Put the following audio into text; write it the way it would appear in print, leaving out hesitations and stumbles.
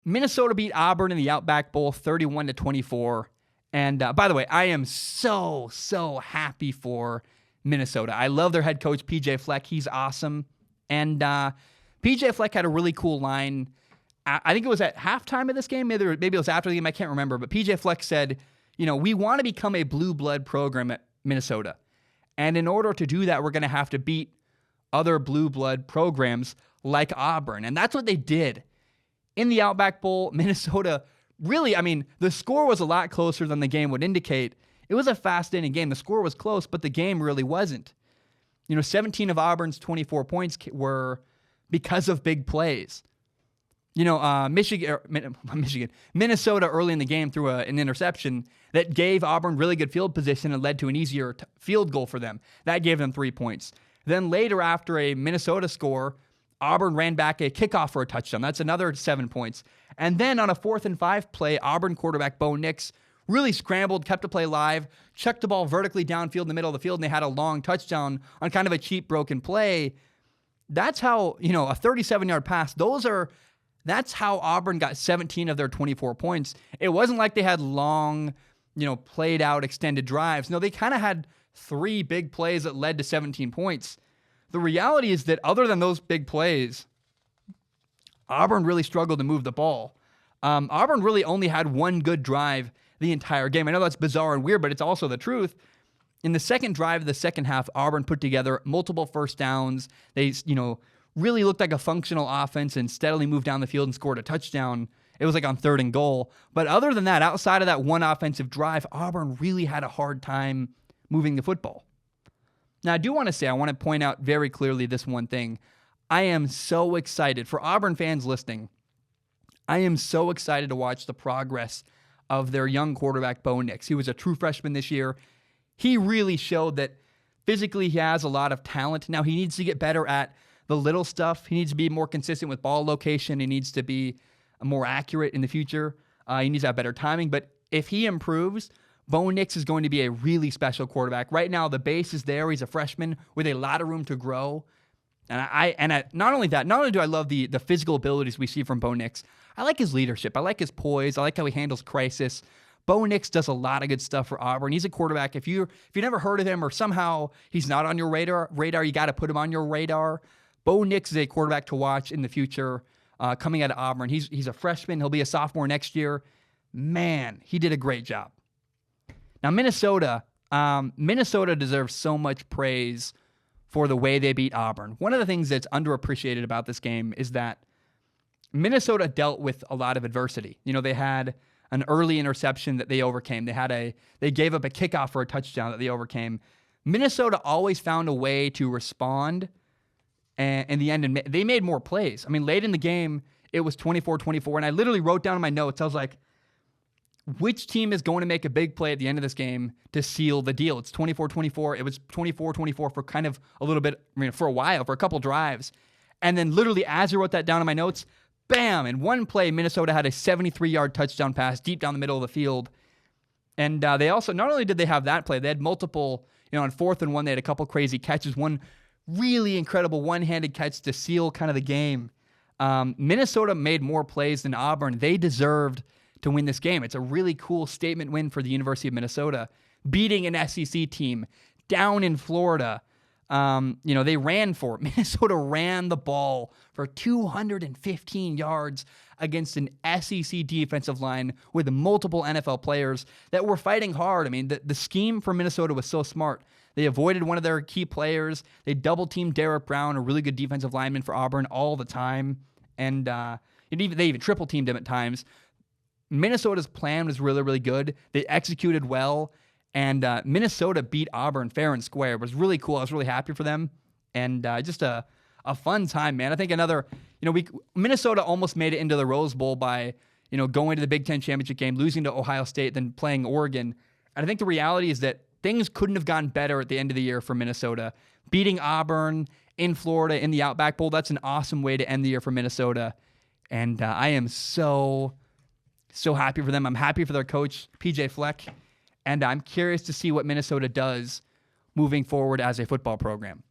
Minnesota beat Auburn in the Outback Bowl 31-24. And by the way, I am so happy for Minnesota. I love their head coach, PJ Fleck. He's awesome. And PJ Fleck had a really cool line. I think it was at halftime of this game. Maybe it was after the game. I can't remember. But PJ Fleck said, we want to become a blue blood program at Minnesota. And in order to do that, we're going to have to beat other blue blood programs like Auburn. And that's what they did. In the Outback Bowl, Minnesota really, the score was a lot closer than the game would indicate. It was a fascinating game. The score was close, but the game really wasn't. 17 of Auburn's 24 points were because of big plays. Minnesota early in the game threw an interception that gave Auburn really good field position and led to an easier field goal for them. That gave them 3 points. Then later, after a Minnesota score, Auburn ran back a kickoff for a touchdown. That's another 7 points. And then on a 4th and 5 play, Auburn quarterback Bo Nix really scrambled, kept the play live, chucked the ball vertically downfield in the middle of the field, and they had a long touchdown on kind of a cheap broken play. That's how, a 37-yard pass, that's how Auburn got 17 of their 24 points. It wasn't like they had long, played out extended drives. No, they kind of had 3 big plays that led to 17 points. The reality is that other than those big plays, Auburn really struggled to move the ball. Auburn really only had 1 good drive the entire game. I know that's bizarre and weird, but it's also the truth. In the second drive of the second half, Auburn put together multiple first downs. They, really looked like a functional offense and steadily moved down the field and scored a touchdown. It was like on 3rd and goal. But other than that, outside of that one offensive drive, Auburn really had a hard time moving the football. Now, I want to point out very clearly this one thing. I am so excited. For Auburn fans listening, I am so excited to watch the progress of their young quarterback, Bo Nix. He was a true freshman this year. He really showed that physically he has a lot of talent. Now, he needs to get better at the little stuff. He needs to be more consistent with ball location. He needs to be more accurate in the future. He needs to have better timing. But if he improves, Bo Nix is going to be a really special quarterback. Right now, the base is there. He's a freshman with a lot of room to grow. And not only do I love the physical abilities we see from Bo Nix, I like his leadership. I like his poise. I like how he handles crisis. Bo Nix does a lot of good stuff for Auburn. He's a quarterback. If you never heard of him or somehow he's not on your radar, you got to put him on your radar. Bo Nix is a quarterback to watch in the future coming out of Auburn. He's a freshman. He'll be a sophomore next year. Man, he did a great job. Now, Minnesota deserves so much praise for the way they beat Auburn. One of the things that's underappreciated about this game is that Minnesota dealt with a lot of adversity. They had an early interception that they overcame. They gave up a kickoff for a touchdown that they overcame. Minnesota always found a way to respond. And in the end, they made more plays. Late in the game, it was 24-24, and I literally wrote down in my notes, I was like, which team is going to make a big play at the end of this game to seal the deal? It's 24-24. It was 24-24 for kind of a little bit, for a while, for a couple drives. And then literally as I wrote that down in my notes, bam, in one play, Minnesota had a 73-yard touchdown pass deep down the middle of the field. And they also, not only did they have that play, they had multiple, on 4th and 1, they had a couple crazy catches, one really incredible one-handed catch to seal kind of the game. Minnesota made more plays than Auburn. They deserved to win this game. It's a really cool statement win for the University of Minnesota, beating an SEC team down in Florida. They ran for it. Minnesota ran the ball for 215 yards against an SEC defensive line with multiple NFL players that were fighting hard. The scheme for Minnesota was so smart. They avoided one of their key players. They double-teamed Derek Brown, a really good defensive lineman for Auburn, all the time. And they even triple-teamed him at times. Minnesota's plan was really, really good. They executed well. And Minnesota beat Auburn fair and square. It was really cool. I was really happy for them. And just a fun time, man. I think Minnesota almost made it into the Rose Bowl by, going to the Big Ten championship game, losing to Ohio State, then playing Oregon. And I think the reality is that things couldn't have gone better at the end of the year for Minnesota. Beating Auburn in Florida in the Outback Bowl, that's an awesome way to end the year for Minnesota. And I am so happy for them. I'm happy for their coach, PJ Fleck. And I'm curious to see what Minnesota does moving forward as a football program.